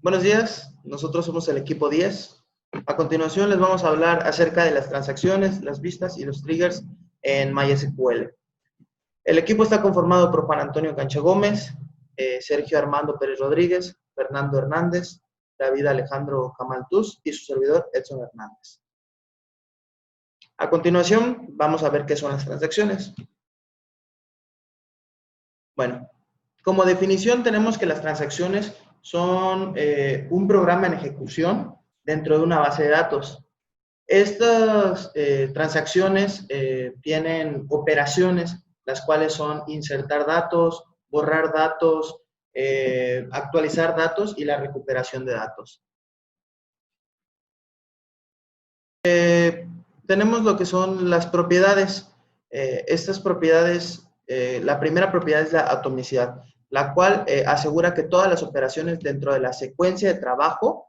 Buenos días, nosotros somos el equipo 10. A continuación les vamos a hablar acerca de las transacciones, las vistas y los triggers en MySQL. El equipo está conformado por Juan Antonio Cancha Gómez, Sergio Armando Pérez Rodríguez, Fernando Hernández, David Alejandro Camaltús y su servidor Edson Hernández. A continuación vamos a ver qué son las transacciones. Bueno, como definición tenemos que las transacciones son un programa en ejecución dentro de una base de datos. Estas transacciones tienen operaciones, las cuales son insertar datos, borrar datos, actualizar datos y la recuperación de datos. Tenemos lo que son las propiedades. Estas propiedades, la primera propiedad es la atomicidad, la cual asegura que todas las operaciones dentro de la secuencia de trabajo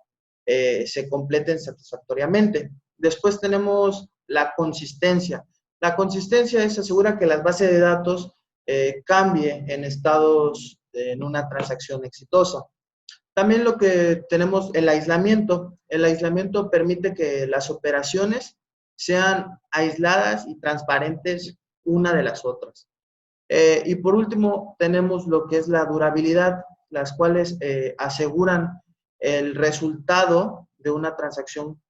se completen satisfactoriamente. Después tenemos la consistencia. La consistencia asegura que las bases de datos cambie en estados en una transacción exitosa. También lo que tenemos, el aislamiento. El aislamiento permite que las operaciones sean aisladas y transparentes una de las otras. Y por último, tenemos lo que es la durabilidad, las cuales aseguran el resultado de una transacción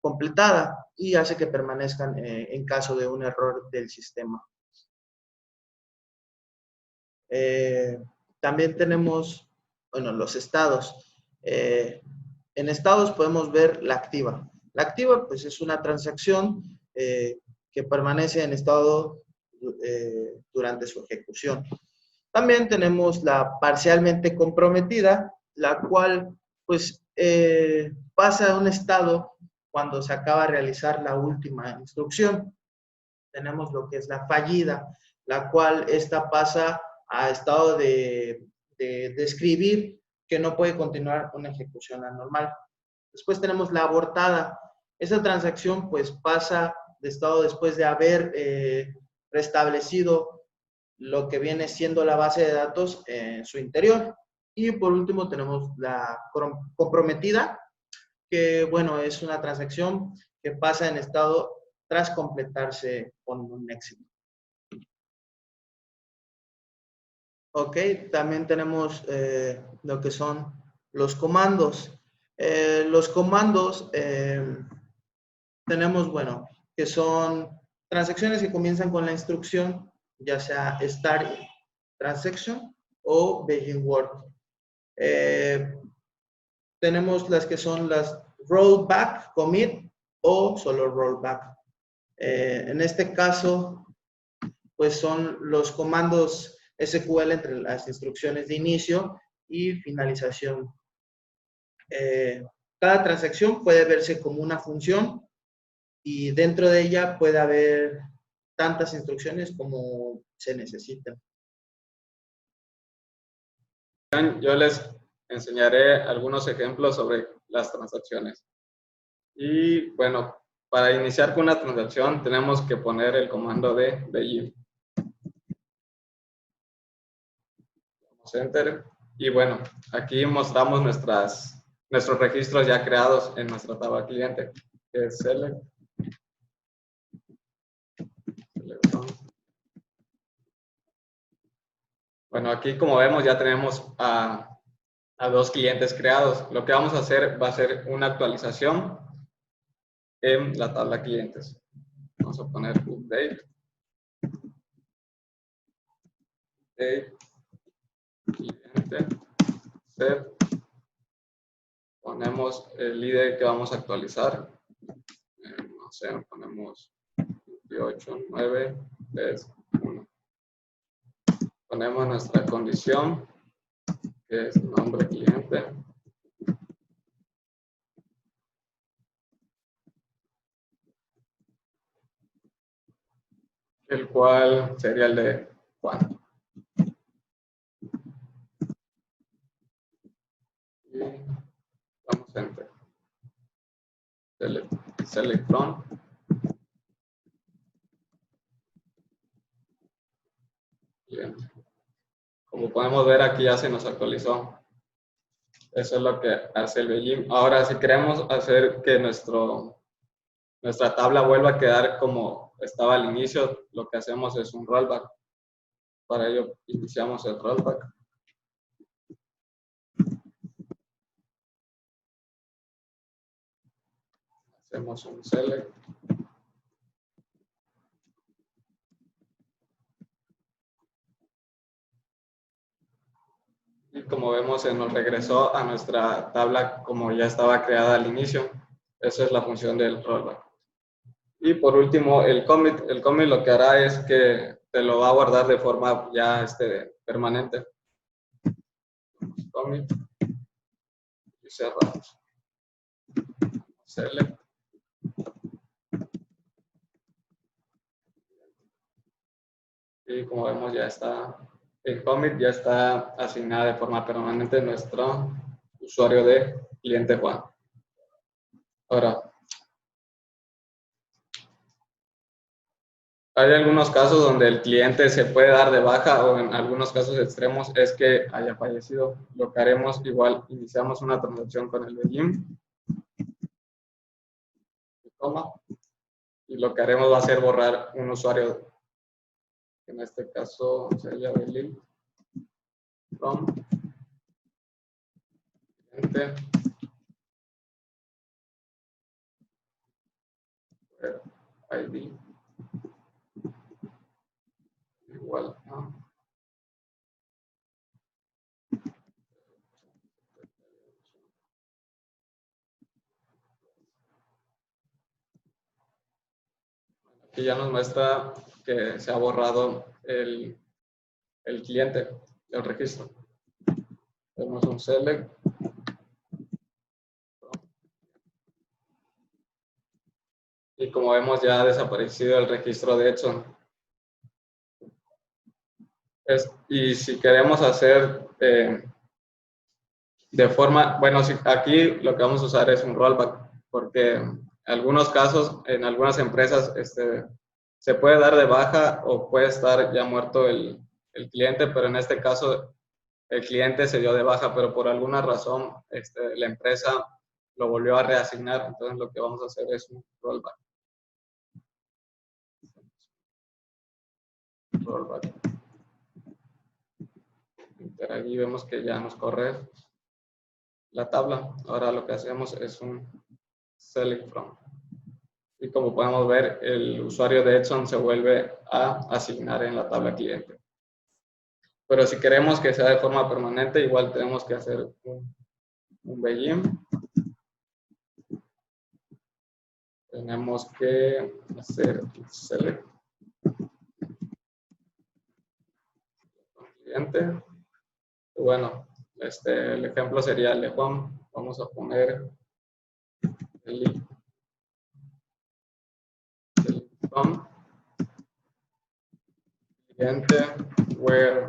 completada y hace que permanezcan en caso de un error del sistema. También tenemos, bueno, los estados. En estados podemos ver la activa. La activa, pues, es una transacción que permanece en estado durante su ejecución. También tenemos la parcialmente comprometida, la cual, pues, pasa a un estado cuando se acaba de realizar la última instrucción. Tenemos lo que es la fallida, la cual esta pasa a estado de describir que no puede continuar una ejecución anormal. Después tenemos la abortada. Esa transacción pues pasa de estado después de haber restablecido lo que viene siendo la base de datos en su interior. Y por último tenemos la comprometida, que bueno, es una transacción que pasa en estado tras completarse con un éxito. Ok, también tenemos lo que son los comandos. Los comandos tenemos, bueno, que son transacciones que comienzan con la instrucción, ya sea start transaction o begin work. Tenemos las que son las rollback, commit o solo rollback. En este caso, pues son los comandos SQL entre las instrucciones de inicio y finalización. Cada transacción puede verse como una función y dentro de ella puede haber tantas instrucciones como se necesitan. Yo les enseñaré algunos ejemplos sobre las transacciones. Y bueno, para iniciar con una transacción tenemos que poner el comando de begin. Damos enter. Y bueno, aquí mostramos nuestros registros ya creados en nuestra tabla cliente, que es select. Bueno, aquí como vemos ya tenemos a dos clientes creados. Lo que vamos a hacer va a ser una actualización en la tabla clientes. Vamos a poner update. Cliente, set. Ponemos el ID que vamos a actualizar. No sé, ponemos 28, 9, 3, 1. Ponemos nuestra condición, que es nombre cliente. El cual sería el de Juan. Y damos enter. Select from. Cliente. Como podemos ver, aquí ya se nos actualizó Eso es lo que hace el Beijing. Ahora, si queremos hacer que nuestra tabla vuelva a quedar como estaba al inicio, lo que hacemos es un rollback. Para ello, iniciamos el rollback. Hacemos un select. Y como vemos, se nos regresó a nuestra tabla como ya estaba creada al inicio. Esa es la función del rollback. Y por último, el commit. El commit lo que hará es que te lo va a guardar de forma ya permanente. Commit. Y cerramos. Select. Y como vemos, ya está. El commit ya está asignada de forma permanente nuestro usuario de cliente Juan. Ahora, hay algunos casos donde el cliente se puede dar de baja o en algunos casos extremos es que haya fallecido. Lo que haremos, igual iniciamos una transacción con el Beijing. Y lo que haremos va a ser borrar un usuario. En este caso sería Beijing. From cliente. ID. Igual a aquí ya nos muestra que se ha borrado el cliente del registro. Tenemos un select. Y como vemos, ya ha desaparecido el registro de Edson. Y si queremos hacer de forma, bueno, aquí lo que vamos a usar es un rollback, porque en algunos casos, en algunas empresas, se puede dar de baja o puede estar ya muerto el cliente, pero en este caso el cliente se dio de baja, pero por alguna razón la empresa lo volvió a reasignar. Entonces lo que vamos a hacer es un rollback. Rollback. Aquí vemos que ya nos corre la tabla. Ahora lo que hacemos es un select from. Y como podemos ver, el usuario de Edson se vuelve a asignar en la tabla cliente. Pero si queremos que sea de forma permanente, igual tenemos que hacer un begin. Tenemos que hacer select cliente. Y bueno, el ejemplo sería el de Juan. Vamos a poner el from cliente where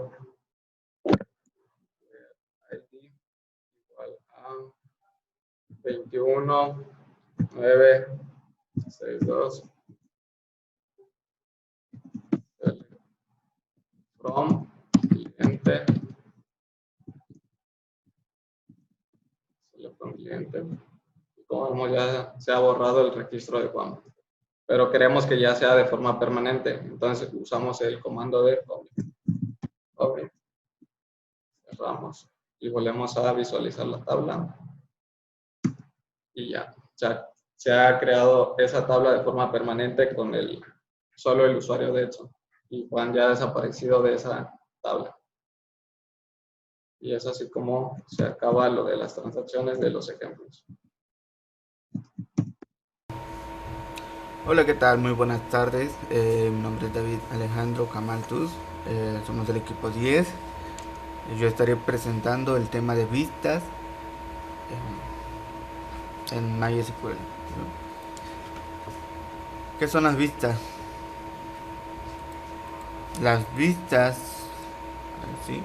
ID igual a 21.962 from cliente cliente. Como vemos, ya se ha borrado el registro de Juan, pero queremos que ya sea de forma permanente, entonces usamos el comando de copy. Cerramos y volvemos a visualizar la tabla y ya se ha creado esa tabla de forma permanente con solo el usuario de Edson, y Juan ya ha desaparecido de esa tabla. Y es así como se acaba lo de las transacciones de los ejemplos. Hola, ¿qué tal? Muy buenas tardes. Mi nombre es David Alejandro Camaltus. Somos del equipo 10. Yo estaré presentando el tema de vistas en MySQL. ¿Qué son las vistas? Las vistas, ¿sí?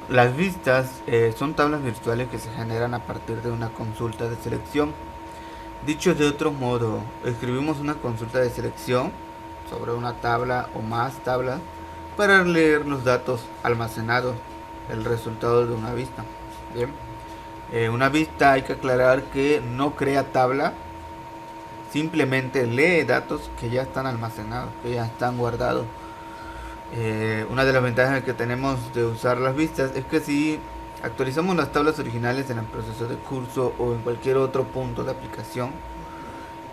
Las vistas son tablas virtuales que se generan a partir de una consulta de selección. Dicho de otro modo, escribimos una consulta de selección sobre una tabla o más tablas para leer los datos almacenados, el resultado de una vista. Bien, Una vista, hay que aclarar que no crea tabla, simplemente lee datos que ya están almacenados, que ya están guardados. Una de las ventajas que tenemos de usar las vistas es que si actualizamos las tablas originales en el proceso de curso o en cualquier otro punto de aplicación,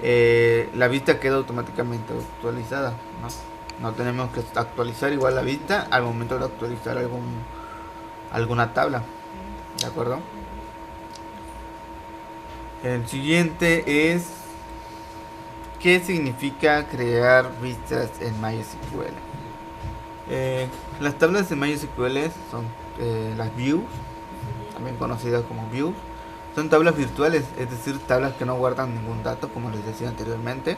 la vista queda automáticamente actualizada, ¿no? No tenemos que actualizar igual la vista al momento de actualizar alguna tabla, ¿de acuerdo? El siguiente es: ¿qué significa crear vistas en MySQL? Las tablas de MySQL son las views, también conocidas como views. Son tablas virtuales, es decir, tablas que no guardan ningún dato, como les decía anteriormente.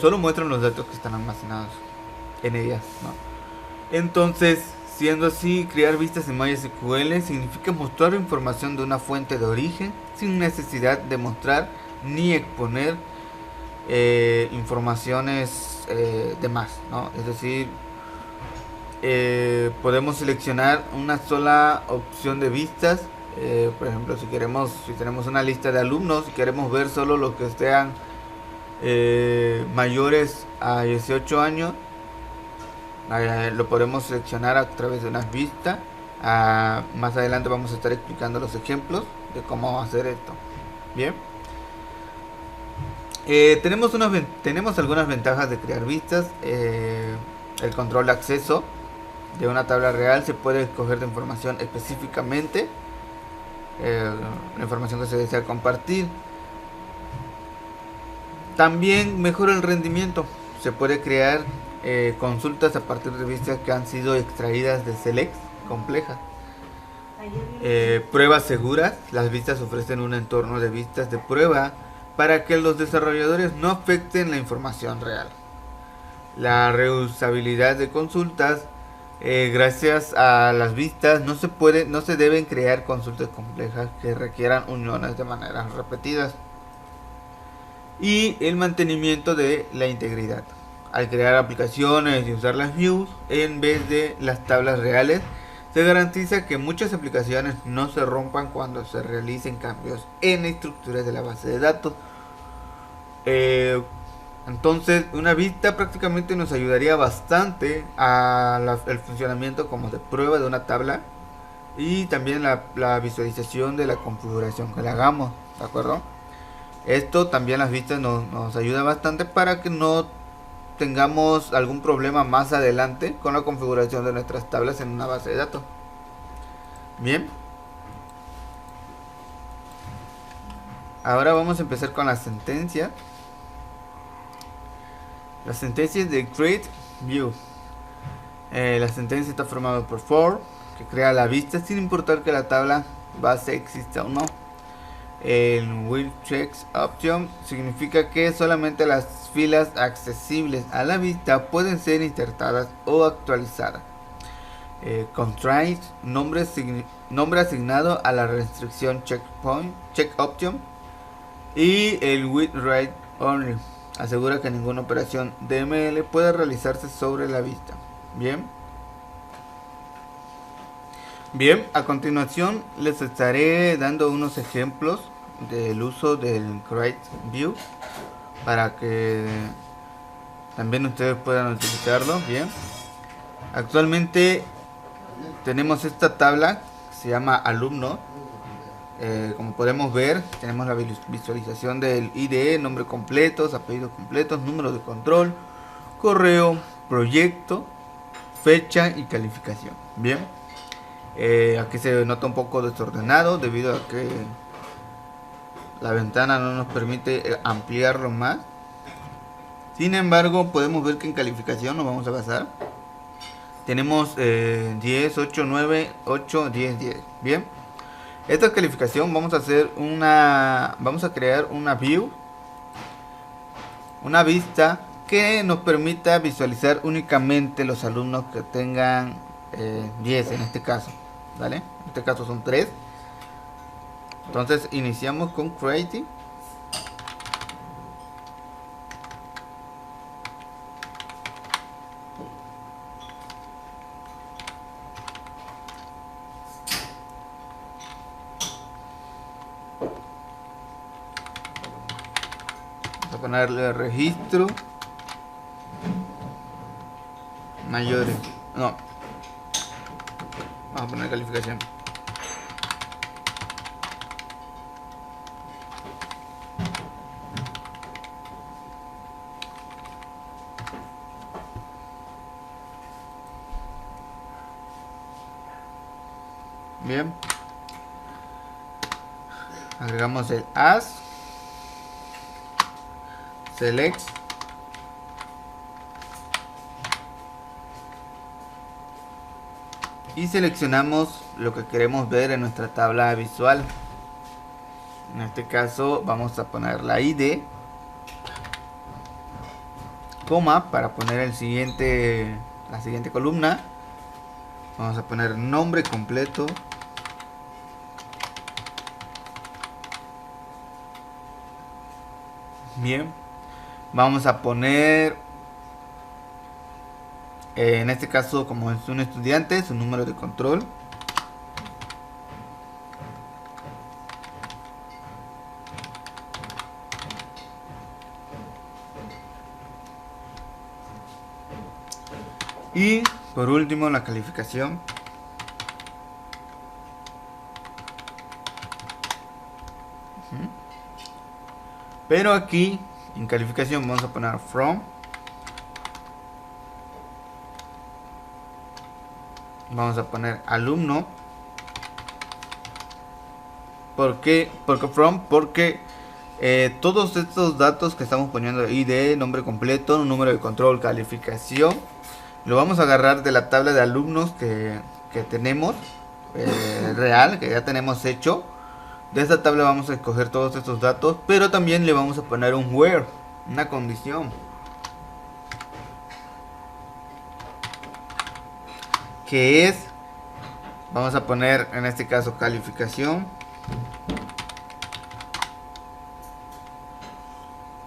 Solo muestran los datos que están almacenados en ellas, ¿no? Entonces, siendo así, crear vistas en MySQL significa mostrar información de una fuente de origen sin necesidad de mostrar ni exponer informaciones de más, ¿no? Es decir, podemos seleccionar una sola opción de vistas. Por ejemplo, si tenemos una lista de alumnos y queremos ver solo los que sean mayores a 18 años, lo podemos seleccionar a través de una vista. Más adelante vamos a estar explicando los ejemplos de cómo hacer esto. Bien. Tenemos algunas ventajas de crear vistas. El control de acceso de una tabla real. Se puede escoger de información específicamente la información que se desea compartir. También mejora el rendimiento. Se puede crear consultas a partir de vistas que han sido extraídas de selects complejas. Pruebas seguras. Las vistas ofrecen un entorno de vistas de prueba para que los desarrolladores no afecten la información real. La reusabilidad de consultas. Gracias a las vistas no se deben crear consultas complejas que requieran uniones de maneras repetidas. Y el mantenimiento de la integridad. Al crear aplicaciones y usar las views en vez de las tablas reales, se garantiza que muchas aplicaciones no se rompan cuando se realicen cambios en la estructura de la base de datos. Entonces, una vista prácticamente nos ayudaría bastante al funcionamiento como de prueba de una tabla y también la visualización de la configuración que le hagamos, ¿de acuerdo? Esto también las vistas nos ayuda bastante para que no tengamos algún problema más adelante con la configuración de nuestras tablas en una base de datos. Bien. Ahora vamos a empezar con las sentencias. Las sentencias de create view. La sentencia está formada por for, que crea la vista sin importar que la tabla base exista o no. El will checks option significa que solamente las filas accesibles a la vista pueden ser insertadas o actualizadas. Constraint, nombre asignado a la restricción check option. Y el with write only asegura que ninguna operación DML puede realizarse sobre la vista. Bien, a continuación les estaré dando unos ejemplos del uso del create view para que también ustedes puedan utilizarlo. Bien, actualmente tenemos esta tabla que se llama alumno. Como podemos ver, tenemos la visualización del ID, nombre completos, apellidos completos, número de control, correo, proyecto, fecha y calificación. Bien, aquí se nota un poco desordenado debido a que la ventana no nos permite ampliarlo más. Sin embargo, podemos ver que en calificación nos vamos a basar. Tenemos 10, 8, 9, 8, 10, 10. Bien. Esta calificación vamos a crear una view, una vista que nos permita visualizar únicamente los alumnos que tengan 10 en este caso, ¿vale? En este caso son 3. Entonces iniciamos con creating. ponerle registro mayores. No. Vamos a poner calificación. Bien. Agregamos el as. Select. Y seleccionamos lo que queremos ver en nuestra tabla visual. En este caso vamos a poner la ID, coma, para poner la siguiente columna. Vamos a poner nombre completo. Bien. Vamos a poner, en este caso, como es un estudiante, su número de control. Y por último, la calificación. Pero aquí en calificación vamos a poner from. Vamos a poner alumno. ¿Por qué? Porque from, porque todos estos datos que estamos poniendo, ID, nombre completo, número de control, calificación, lo vamos a agarrar de la tabla de alumnos que tenemos real, que ya tenemos hecho. De esta tabla vamos a escoger todos estos datos, pero también le vamos a poner un where, una condición, que es, vamos a poner en este caso calificación.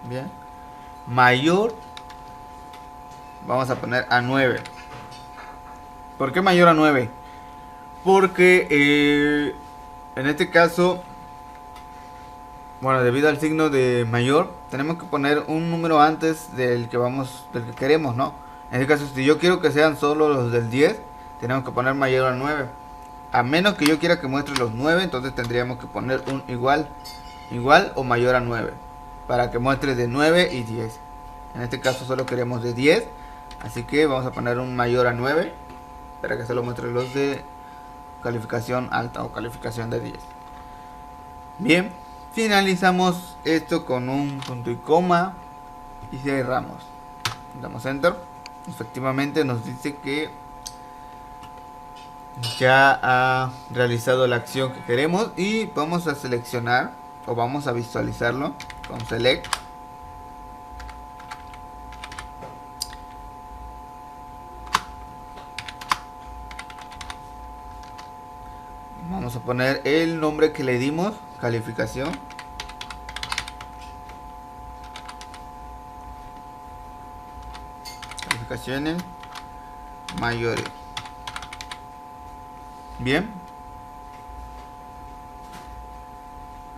Bien, mayor, vamos a poner a 9. ¿Por qué mayor a 9? Porque en este caso, bueno, debido al signo de mayor, tenemos que poner un número antes del que queremos, ¿no? En este caso, si yo quiero que sean solo los del 10, tenemos que poner mayor a 9. A menos que yo quiera que muestre los 9, entonces tendríamos que poner un igual o mayor a 9, para que muestre de 9 y 10. En este caso solo queremos de 10, así que vamos a poner un mayor a 9, para que solo muestre los de calificación alta o calificación de 10. Bien, finalizamos esto con un punto y coma y cerramos. Damos enter. Efectivamente nos dice que ya ha realizado la acción que queremos, y vamos a seleccionar o vamos a visualizarlo con select. Vamos a poner el nombre que le dimos, calificación. Calificaciones mayores. Bien.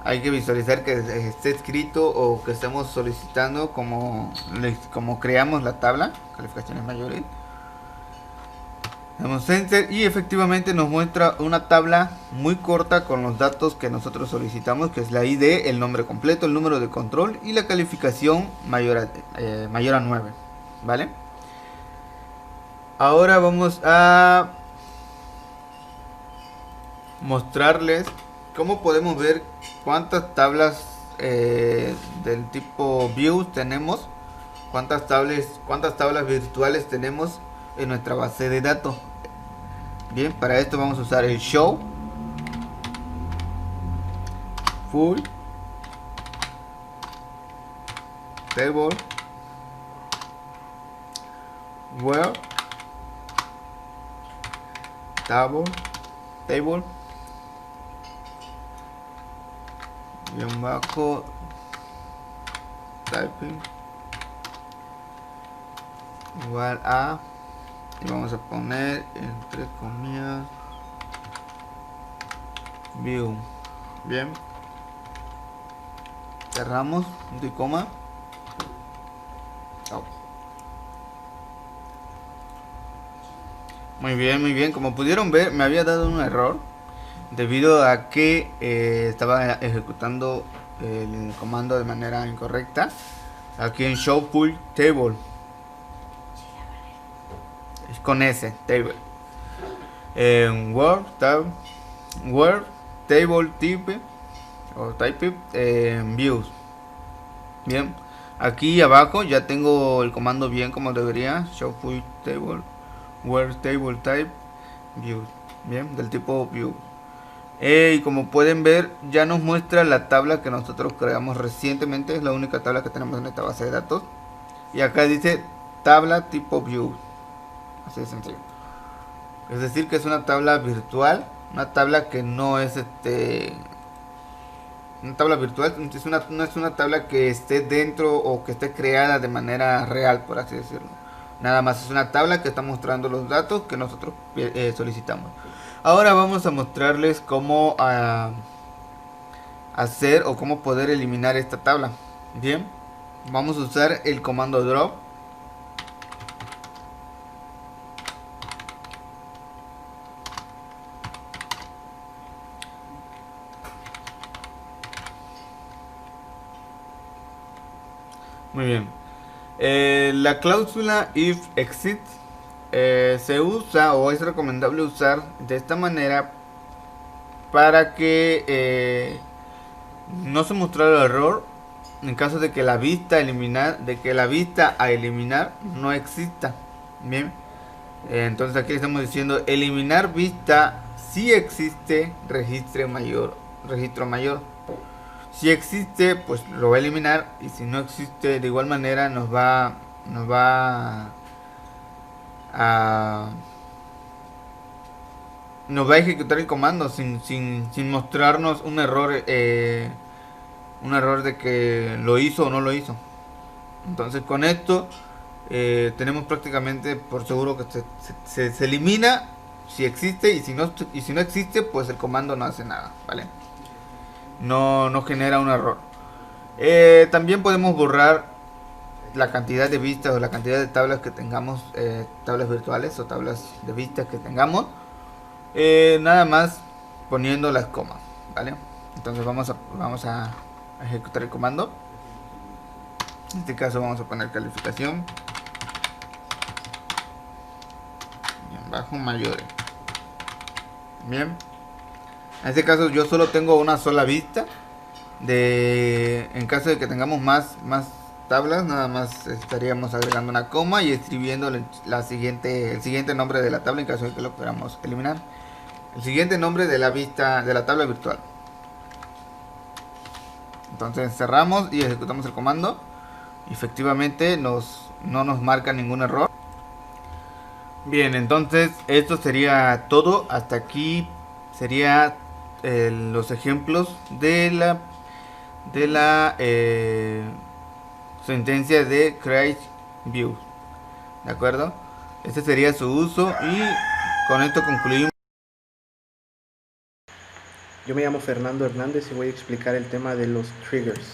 Hay que visualizar que esté escrito o que estemos solicitando como creamos la tabla, calificaciones mayores. Damos enter y efectivamente nos muestra una tabla muy corta con los datos que nosotros solicitamos, que es la ID, el nombre completo, el número de control y la calificación mayor a 9, ¿vale? Ahora vamos a mostrarles cómo podemos ver cuántas tablas del tipo views tenemos, cuántas tablas virtuales tenemos en nuestra base de datos. Bien, para esto vamos a usar el show full table where table guión bajo typing igual a, y vamos a poner entre comillas view. Bien, cerramos punto y coma. Oh. Muy bien, muy bien. Como pudieron ver, me había dado un error debido a que estaba ejecutando el comando de manera incorrecta aquí en Show Full Table. Es con S, Table. En Word Table Type o Type Views. Bien, aquí abajo ya tengo el comando bien como debería. Show Full Table Word Table Type Views. Bien, del tipo View. Y como pueden ver, ya nos muestra la tabla que nosotros creamos recientemente. Es la única tabla que tenemos en esta base de datos. Y acá dice tabla tipo view. Así de sencillo. Es decir, que es una tabla virtual. Una tabla que no es una tabla virtual. No es una tabla que esté dentro o que esté creada de manera real, por así decirlo. Nada más es una tabla que está mostrando los datos que nosotros solicitamos. Ahora vamos a mostrarles cómo hacer o cómo poder eliminar esta tabla. Bien, vamos a usar el comando drop. Muy bien. La cláusula if exit se usa o es recomendable usar de esta manera para que no se mostrara el error en caso de que la vista a eliminar no exista. Bien, entonces aquí estamos diciendo eliminar vista si existe registro mayor. Si existe, pues lo va a eliminar, y si no existe, de igual manera nos va a ejecutar el comando sin mostrarnos un error de que lo hizo o no lo hizo. Entonces con esto tenemos prácticamente por seguro que se elimina si existe, y si no existe, pues el comando no hace nada, ¿vale? No genera un error. También podemos borrar la cantidad de vistas o la cantidad de tablas que tengamos, tablas virtuales o tablas de vistas que tengamos, nada más poniendo las comas, ¿vale? Entonces vamos a ejecutar el comando. En este caso vamos a poner calificación bien, bajo mayores. Bien, en este caso yo solo tengo una sola vista. En caso de que tengamos más tablas, nada más estaríamos agregando una coma y escribiendo el siguiente nombre de la tabla en caso de que lo queramos eliminar. El siguiente nombre de la vista de la tabla virtual. Entonces cerramos y ejecutamos el comando. Efectivamente no nos marca ningún error. Bien, entonces esto sería todo. Hasta aquí sería los ejemplos de la sentencia de create view. ¿De acuerdo? Este sería su uso y con esto concluimos. Yo me llamo Fernando Hernández y voy a explicar el tema de los triggers.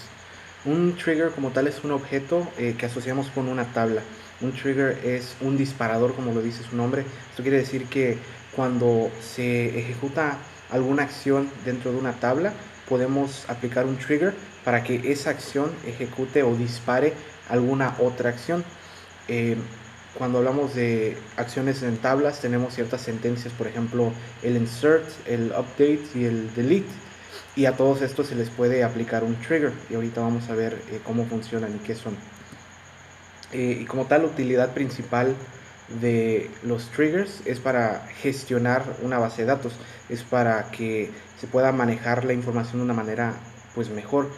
Un trigger como tal es un objeto que asociamos con una tabla. Un trigger es un disparador, como lo dice su nombre. Esto quiere decir que cuando se ejecuta alguna acción dentro de una tabla, podemos aplicar un trigger para que esa acción ejecute o dispare alguna otra acción. Cuando hablamos de acciones en tablas, tenemos ciertas sentencias, por ejemplo, el insert, el update y el delete. Y a todos estos se les puede aplicar un trigger. Y ahorita vamos a ver cómo funcionan y qué son. Y como tal, la utilidad principal de los triggers es para gestionar una base de datos. Es para que se pueda manejar la información de una manera pues mejor.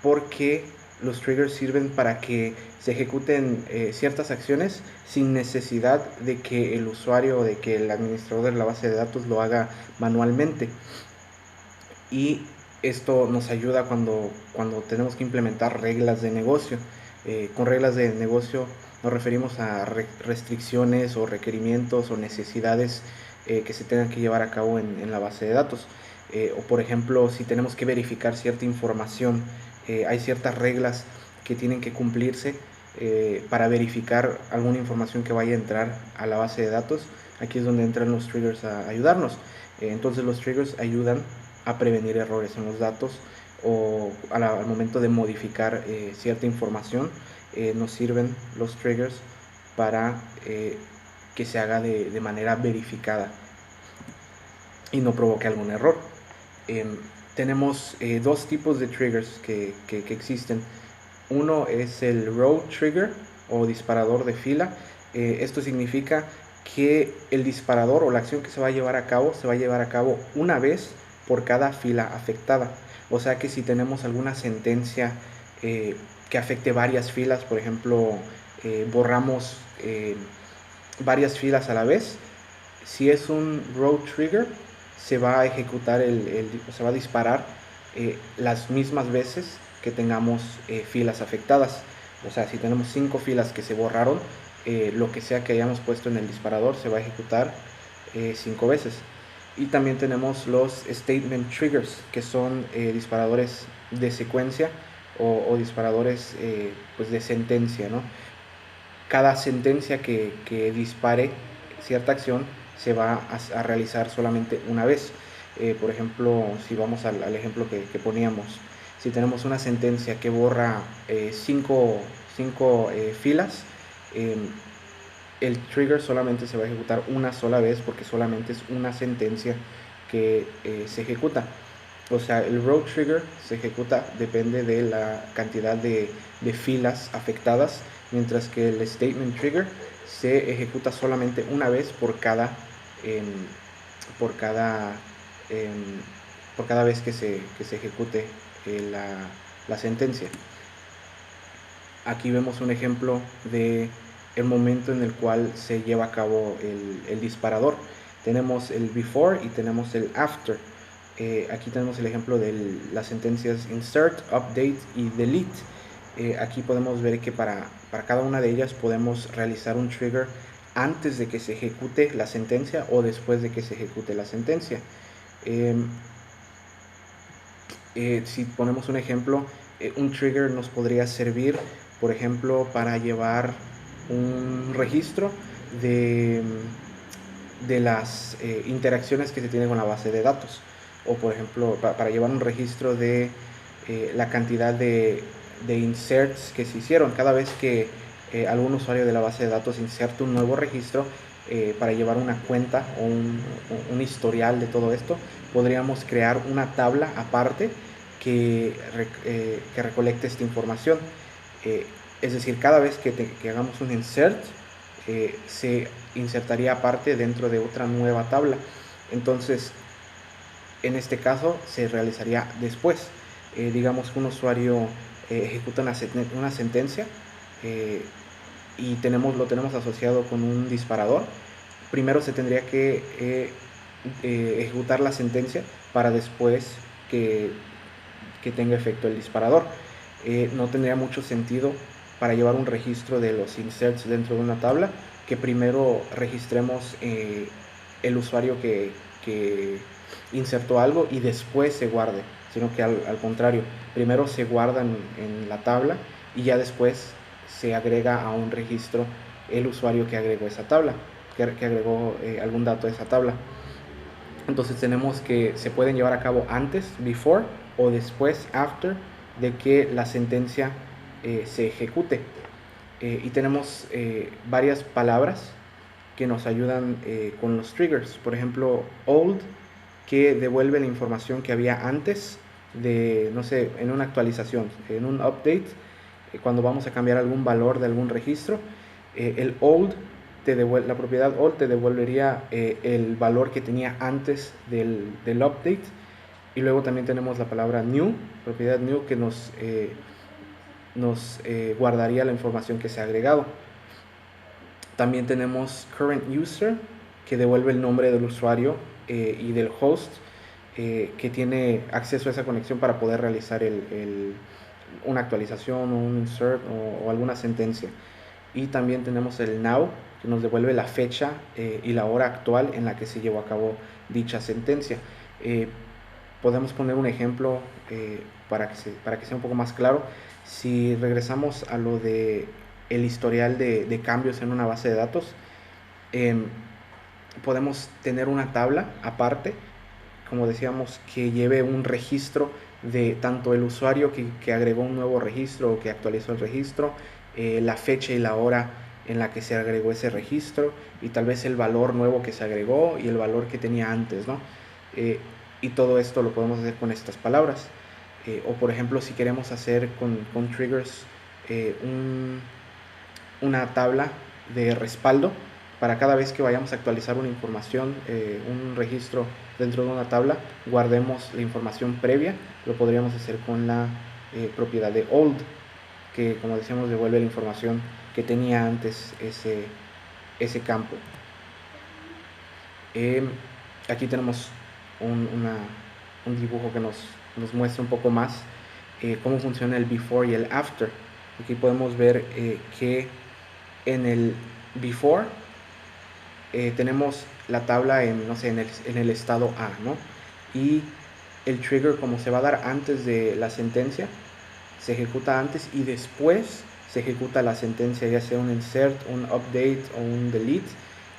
Porque los triggers sirven para que se ejecuten ciertas acciones sin necesidad de que el usuario o de que el administrador de la base de datos lo haga manualmente. Y esto nos ayuda cuando tenemos que implementar reglas de negocio. Con reglas de negocio nos referimos a restricciones o requerimientos o necesidades que se tengan que llevar a cabo en la base de datos. O por ejemplo, si tenemos que verificar cierta información, hay ciertas reglas que tienen que cumplirse para verificar alguna información que vaya a entrar a la base de datos. Aquí es donde entran los triggers a ayudarnos. Entonces los triggers ayudan a prevenir errores en los datos o al momento de modificar cierta información. Nos sirven los triggers para que se haga de manera verificada y no provoque algún error. Tenemos dos tipos de triggers que existen. Uno es el row trigger o disparador de fila. Esto significa que el disparador o la acción que se va a llevar a cabo una vez por cada fila afectada. O sea que si tenemos alguna sentencia que afecte varias filas, por ejemplo, borramos varias filas a la vez, si es un row trigger, se va a ejecutar se va a disparar las mismas veces que tengamos filas afectadas. O sea, si tenemos 5 filas que se borraron, lo que sea que hayamos puesto en el disparador se va a ejecutar 5 veces. Y también tenemos los statement triggers, que son disparadores de secuencia o disparadores pues de sentencia, ¿no? Cada sentencia que dispare cierta acción se va a realizar solamente una vez. Por ejemplo, si vamos al ejemplo que poníamos, si tenemos una sentencia que borra 5 filas, el trigger solamente se va a ejecutar una sola vez porque solamente es una sentencia que se ejecuta. O sea, el row trigger se ejecuta, depende de la cantidad de filas afectadas, mientras que el statement trigger se ejecuta solamente una vez por cada vez que se ejecute la sentencia. Aquí vemos un ejemplo de el momento en el cual se lleva a cabo el disparador. Tenemos el before y tenemos el after. Aquí tenemos el ejemplo de las sentencias insert, update y delete. Aquí podemos ver que para cada una de ellas podemos realizar un trigger antes de que se ejecute la sentencia o después de que se ejecute la sentencia. Si ponemos un ejemplo, un trigger nos podría servir, por ejemplo, para llevar un registro de las interacciones que se tienen con la base de datos, o por ejemplo para llevar un registro de la cantidad de inserts que se hicieron. Cada vez que algún usuario de la base de datos inserta un nuevo registro, para llevar una cuenta o un historial de todo esto, podríamos crear una tabla aparte que recolecte esta información. Es decir, cada vez que hagamos un insert, se insertaría aparte dentro de otra nueva tabla. Entonces, en este caso se realizaría después. Digamos que un usuario ejecuta una sentencia y lo tenemos asociado con un disparador. Primero se tendría que ejecutar la sentencia para después que tenga efecto el disparador. No tendría mucho sentido para llevar un registro de los inserts dentro de una tabla que primero registremos el usuario que insertó algo y después se guarde, sino que al contrario, primero se guarda en la tabla y ya después se agrega a un registro el usuario que agregó esa tabla, que agregó algún dato de esa tabla. Entonces tenemos que se pueden llevar a cabo antes, before, o después, after, de que la sentencia se ejecute. Y tenemos varias palabras que nos ayudan con los triggers. Por ejemplo, old, que devuelve la información que había antes de, no sé, en una actualización, en un update, cuando vamos a cambiar algún valor de algún registro, el old la propiedad old te devolvería el valor que tenía antes del update. Y luego también tenemos la palabra new, propiedad new, que nos guardaría la información que se ha agregado. También tenemos current user, que devuelve el nombre del usuario y del host que tiene acceso a esa conexión para poder realizar una actualización o un insert o alguna sentencia. Y también tenemos el now, que nos devuelve la fecha y la hora actual en la que se llevó a cabo dicha sentencia. Podemos poner un ejemplo para que sea un poco más claro. Si regresamos a lo de el historial de cambios en una base de datos. Podemos tener una tabla aparte, como decíamos, que lleve un registro de tanto el usuario que agregó un nuevo registro o que actualizó el registro, la fecha y la hora en la que se agregó ese registro, y tal vez el valor nuevo que se agregó y el valor que tenía antes, ¿no? Y todo esto lo podemos hacer con estas palabras. O por ejemplo, si queremos hacer con triggers una tabla de respaldo para cada vez que vayamos a actualizar una información, un registro dentro de una tabla, guardemos la información previa. Lo podríamos hacer con la propiedad de old, que como decíamos devuelve la información que tenía antes ese campo. Aquí tenemos un dibujo que nos muestra un poco más cómo funciona el before y el after. Aquí podemos ver que en el before tenemos la tabla en el estado A, ¿no? Y el trigger, como se va a dar antes de la sentencia, se ejecuta antes y después se ejecuta la sentencia, ya sea un insert, un update o un delete,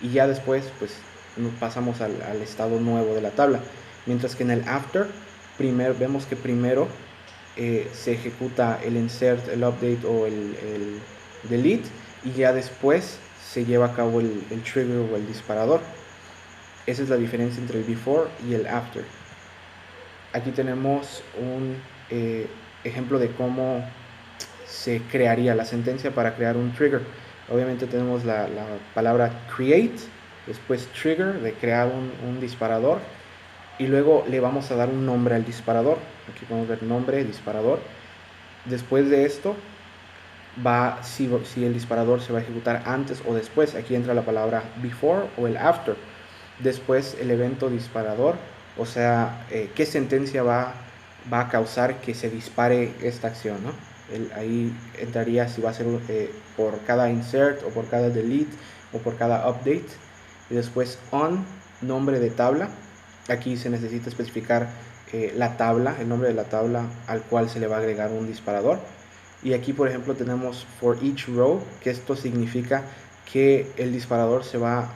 y ya después pues nos pasamos al estado nuevo de la tabla. Mientras que en el after vemos que primero se ejecuta el insert, el update o el delete, y ya después se lleva a cabo el trigger o el disparador. Esa es la diferencia entre el before y el after. Aquí tenemos un ejemplo de cómo se crearía la sentencia para crear un trigger. Obviamente tenemos la palabra create, después trigger, de crear un disparador, y luego le vamos a dar un nombre al disparador. Aquí podemos ver nombre, disparador. Después de esto si el disparador se va a ejecutar antes o después. Aquí entra la palabra before o el after. Después el evento disparador, o sea, qué sentencia va a causar que se dispare esta acción, ¿no? Ahí entraría si va a ser por cada insert o por cada delete o por cada update. Y después on, nombre de tabla. Aquí se necesita especificar la tabla, el nombre de la tabla al cual se le va a agregar un disparador. Y aquí, por ejemplo, tenemos for each row, que esto significa que el disparador se va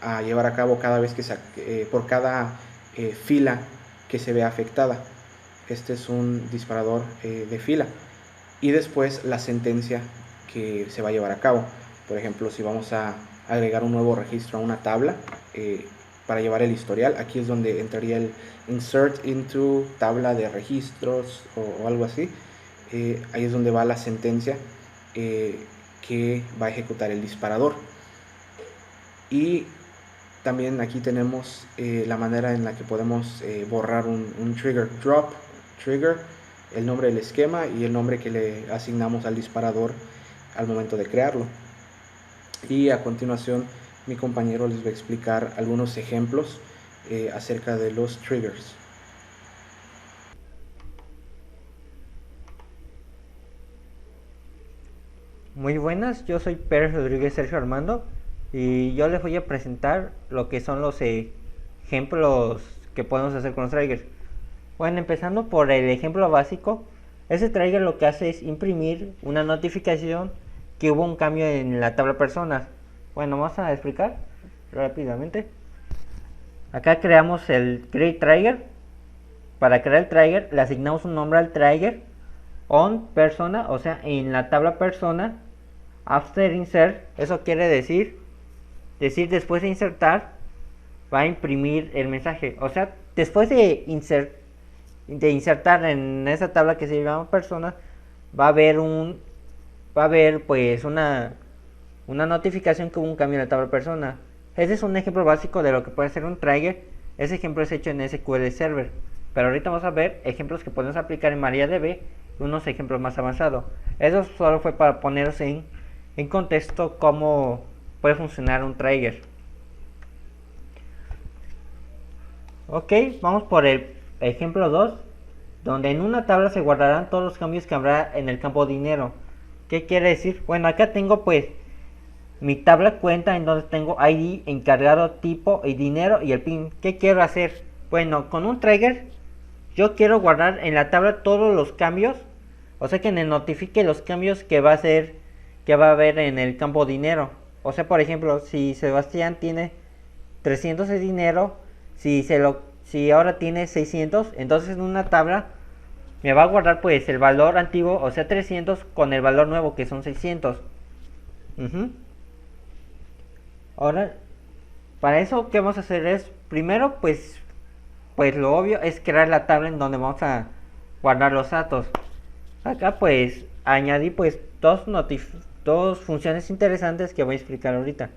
a llevar a cabo cada vez que por cada fila que se vea afectada. Este es un disparador de fila. Y después la sentencia que se va a llevar a cabo. Por ejemplo, si vamos a agregar un nuevo registro a una tabla para llevar el historial, aquí es donde entraría el insert into tabla de registros o algo así. Ahí es donde va la sentencia que va a ejecutar el disparador. Y también aquí tenemos la manera en la que podemos borrar un trigger. Drop, trigger, el nombre del esquema y el nombre que le asignamos al disparador al momento de crearlo. Y a continuación mi compañero les va a explicar algunos ejemplos acerca de los triggers. Muy buenas, yo soy Pérez Rodríguez Sergio Armando y yo les voy a presentar lo que son los ejemplos que podemos hacer con los triggers. Bueno, empezando por el ejemplo básico, ese trigger lo que hace es imprimir una notificación que hubo un cambio en la tabla personas. Bueno, vamos a explicar rápidamente. Acá creamos el create trigger. Para crear el trigger le asignamos un nombre al trigger, on persona, o sea, en la tabla persona. After insert, eso quiere decir después de insertar va a imprimir el mensaje, o sea, después de insertar en esa tabla que se llama persona, va a haber pues una notificación que hubo un cambio en la tabla persona. Ese es un ejemplo básico de lo que puede ser un trigger. Ese ejemplo es hecho en SQL Server, pero ahorita vamos a ver ejemplos que podemos aplicar en MariaDB, unos ejemplos más avanzados. Eso solo fue para poneros en contexto cómo puede funcionar un trigger. Ok, vamos por el ejemplo 2, donde en una tabla se guardarán todos los cambios que habrá en el campo dinero. ¿Qué quiere decir? Bueno, acá tengo pues mi tabla cuenta en donde tengo ID, encargado, tipo y dinero y el PIN. ¿Qué quiero hacer? Bueno, con un trigger yo quiero guardar en la tabla todos los cambios, o sea que me notifique los cambios que va a hacer que va a haber en el campo dinero. O sea, por ejemplo, si Sebastián tiene 300 de dinero, si ahora tiene 600, entonces en una tabla me va a guardar pues el valor antiguo, o sea 300, con el valor nuevo que son 600. Ahora, para eso, ¿qué vamos a hacer? Es primero pues lo obvio es crear la tabla en donde vamos a guardar los datos. Acá pues añadí pues dos funciones interesantes que voy a explicar ahorita.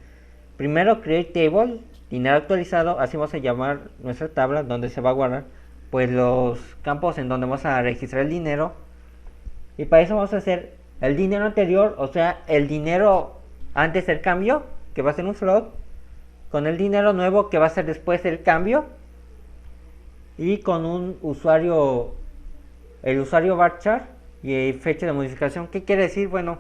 Primero, create table, dinero actualizado, así vamos a llamar nuestra tabla donde se va a guardar pues los campos en donde vamos a registrar el dinero. Y para eso vamos a hacer el dinero anterior, o sea, el dinero antes del cambio, que va a ser un float, con el dinero nuevo, que va a ser después del cambio, y con un usuario, el usuario varchar y fecha de modificación. ¿Qué quiere decir? Bueno,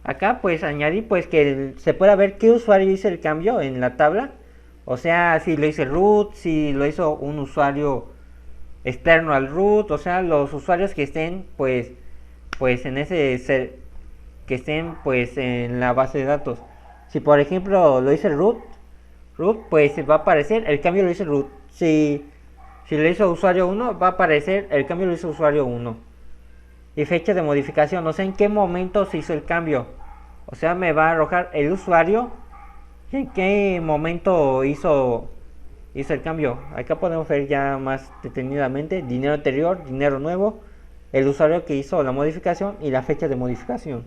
acá pues añadí pues que se pueda ver qué usuario hizo el cambio en la tabla. O sea, si lo hizo el root, si lo hizo un usuario externo al root, o sea, los usuarios que estén pues en que estén pues en la base de datos. Si por ejemplo lo hizo el root pues va a aparecer el cambio lo hizo el root. Si lo hizo usuario 1, va a aparecer el cambio lo hizo usuario 1. Y fecha de modificación, o sea, en qué momento se hizo el cambio. O sea, me va a arrojar el usuario y en qué momento hizo el cambio. Acá podemos ver ya más detenidamente dinero anterior, dinero nuevo, el usuario que hizo la modificación y la fecha de modificación.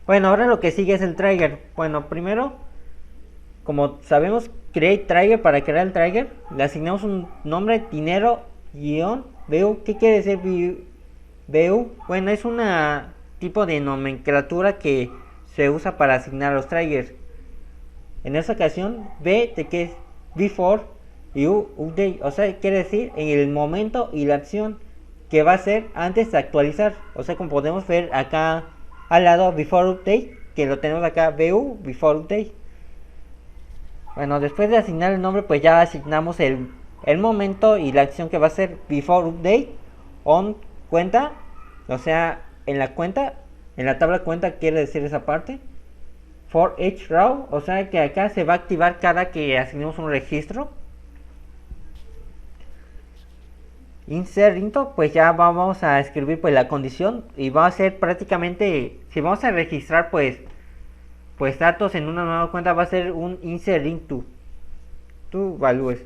Bueno, ahora lo que sigue es el trigger. Bueno, primero, como sabemos, create trigger. Para crear el trigger le asignamos un nombre, dinero-view. ¿Qué quiere decir view? Bueno, es una tipo de nomenclatura que se usa para asignar los triggers. En esta ocasión, B de que es before y U update, o sea, quiere decir en el momento y la acción que va a ser antes de actualizar. O sea, como podemos ver acá al lado, before update, que lo tenemos acá, BU, before update. Bueno, después de asignar el nombre, pues ya asignamos el momento y la acción que va a ser before update on cuenta, o sea, en la cuenta, en la tabla cuenta quiere decir esa parte. For each row, o sea que acá se va a activar cada que asignemos un registro. Insert into, pues ya vamos a escribir pues la condición y va a ser prácticamente, si vamos a registrar pues datos en una nueva cuenta, va a ser un insert into to values.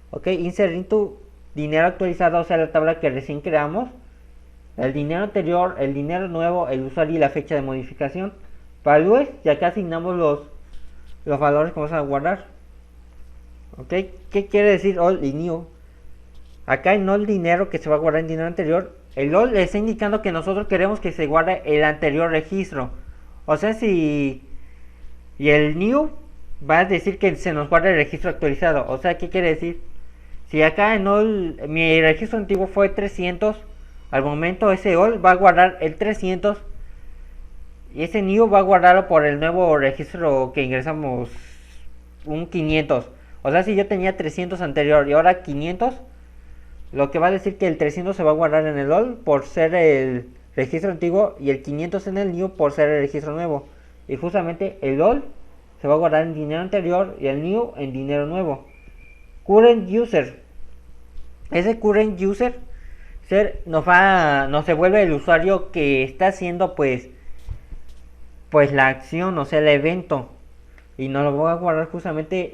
Ok, insert into dinero actualizado, o sea la tabla que recién creamos, el dinero anterior, el dinero nuevo, el usuario y la fecha de modificación. Values, y acá asignamos los valores que vamos a guardar. Ok, ¿qué quiere decir old y new? Acá en old dinero, que se va a guardar en dinero anterior, el old le está indicando que nosotros queremos que se guarde el anterior registro. O sea, y el new va a decir que se nos guarda el registro actualizado. O sea, ¿qué quiere decir? Si acá en old mi registro antiguo fue 300, al momento ese old va a guardar el 300 y ese new va a guardarlo por el nuevo registro que ingresamos, un 500. O sea, si yo tenía 300 anterior y ahora 500, lo que va a decir que el 300 se va a guardar en el old por ser el registro antiguo y el 500 en el new por ser el registro nuevo. Y justamente el old se va a guardar en dinero anterior y el new en dinero nuevo. Current user. Ese current user nos devuelve el usuario que está haciendo pues la acción, o sea el evento, y nos lo voy a guardar justamente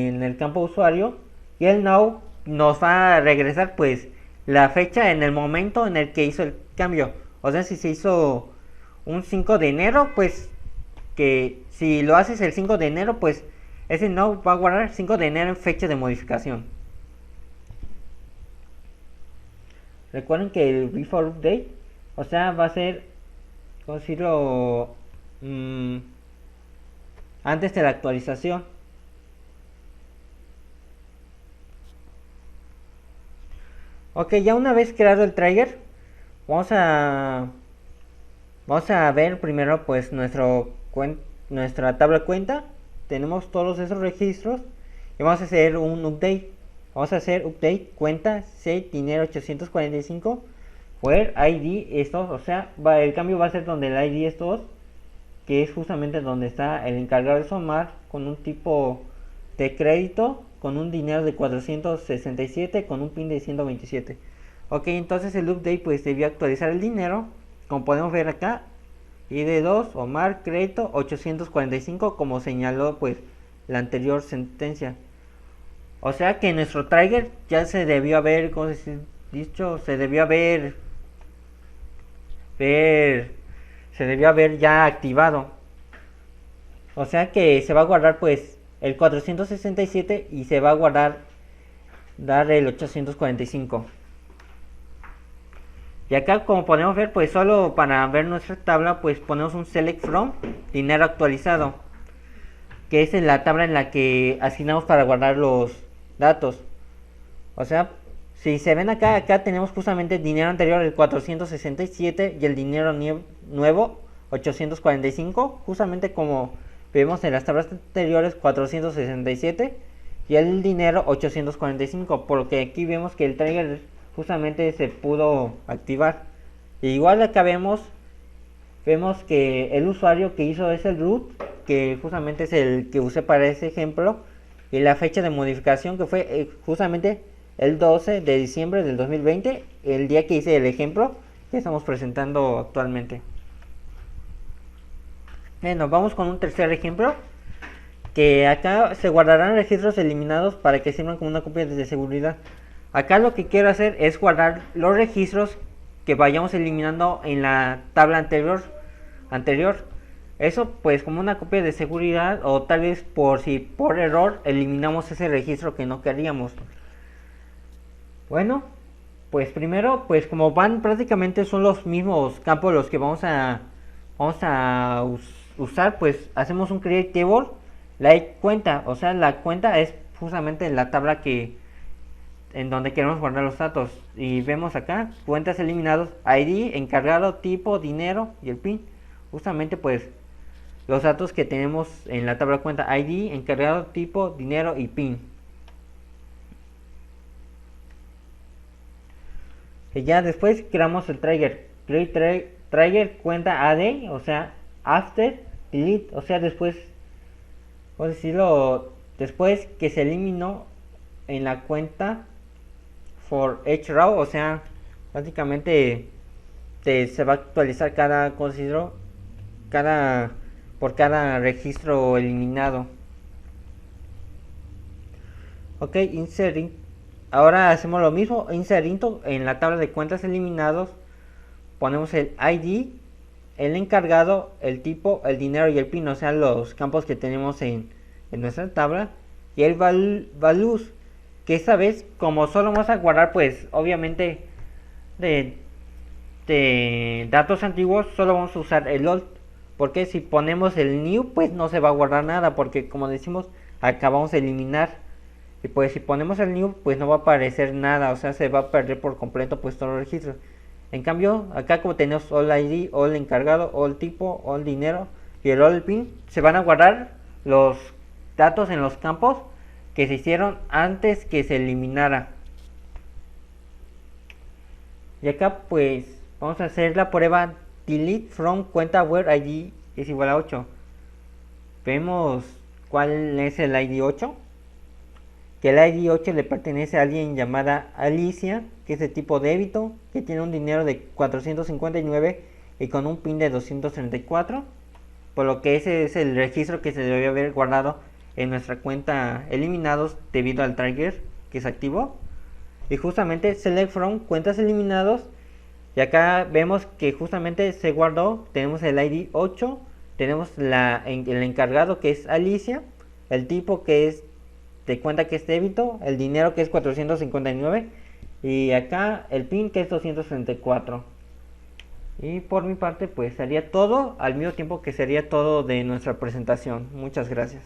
en el campo usuario. Y el now nos va a regresar pues la fecha en el momento en el que hizo el cambio. O sea, si se hizo un 5 de enero, pues que si lo haces el 5 de enero, pues ese now va a guardar 5 de enero en fecha de modificación. Recuerden que el before update, o sea, va a ser, ¿cómo decirlo? Antes de la actualización. Ok, ya una vez creado el trigger, vamos a ver primero pues nuestra tabla cuenta. Tenemos todos esos registros y vamos a hacer un update. Vamos a hacer update cuenta set dinero 845 where ID estos, o sea, el cambio va a ser donde el ID estos, que es justamente donde está el encargado de sumar con un tipo de crédito, con un dinero de 467, con un pin de 127. Ok, entonces el update pues debió actualizar el dinero, como podemos ver acá, ID2, Omar, crédito 845, como señaló pues la anterior sentencia. O sea que nuestro trigger ya se debió haber, como dicho, se debió haber ya activado. O sea que se va a guardar pues el 467 y se va a guardar dar el 845. Y acá, como podemos ver, pues solo para ver nuestra tabla pues ponemos un select from dinero actualizado, que es en la tabla en la que asignamos para guardar los datos. O sea, si se ven acá tenemos justamente el dinero anterior, el 467, y el dinero nuevo 845, justamente como vemos en las tablas anteriores, 467 y el dinero 845, por lo que aquí vemos que el trigger justamente se pudo activar. Y igual acá vemos que el usuario que hizo es el root, que justamente es el que usé para ese ejemplo, y la fecha de modificación que fue justamente el 12 de diciembre del 2020, el día que hice el ejemplo que estamos presentando actualmente. Bueno, vamos con un tercer ejemplo, que acá se guardarán registros eliminados para que sirvan como una copia de seguridad. Acá lo que quiero hacer es guardar los registros que vayamos eliminando en la tabla anterior. Eso pues como una copia de seguridad, o tal vez por si por error eliminamos ese registro que no queríamos. Bueno, pues primero, pues como van prácticamente son los mismos campos los que vamos a usar, pues hacemos un create table, la cuenta, o sea, la cuenta es justamente la tabla en donde queremos guardar los datos, y vemos acá cuentas eliminados, ID, encargado, tipo, dinero y el pin. Justamente pues los datos que tenemos en la tabla cuenta: ID, encargado, tipo, dinero y pin. Y ya después creamos el trigger, trigger cuenta AD, o sea, after delete, o sea, después, por decirlo, después que se eliminó en la cuenta for each row, o sea, básicamente se va a actualizar por cada registro eliminado. Ok, insert. Ahora hacemos lo mismo, insert into en la tabla de cuentas eliminados, ponemos el ID, el encargado, el tipo, el dinero y el pin, o sea, los campos que tenemos en nuestra tabla, y el values, que esta vez, como solo vamos a guardar pues obviamente de datos antiguos, solo vamos a usar el old, porque si ponemos el new pues no se va a guardar nada, porque como decimos acabamos de eliminar, y pues si ponemos el new pues no va a aparecer nada, o sea, se va a perder por completo pues todos los registros. En cambio acá, como tenemos all ID, all encargado, all tipo, all dinero y el all pin, se van a guardar los datos en los campos que se hicieron antes que se eliminara. Y acá pues vamos a hacer la prueba delete from cuenta where ID es igual a 8. Vemos cuál es el ID 8, que el ID 8 le pertenece a alguien llamada Alicia, que es de tipo débito, que tiene un dinero de 459 y con un pin de 234, por lo que ese es el registro que se debió haber guardado en nuestra cuenta eliminados debido al trigger que se activó. Y justamente select from cuentas eliminados, y acá vemos que justamente se guardó. Tenemos el ID 8, tenemos el encargado que es Alicia, el tipo que es de cuenta que es débito, el dinero que es 459 y acá el pin que es 234. Y por mi parte pues sería todo, al mismo tiempo que sería todo de nuestra presentación. Muchas gracias.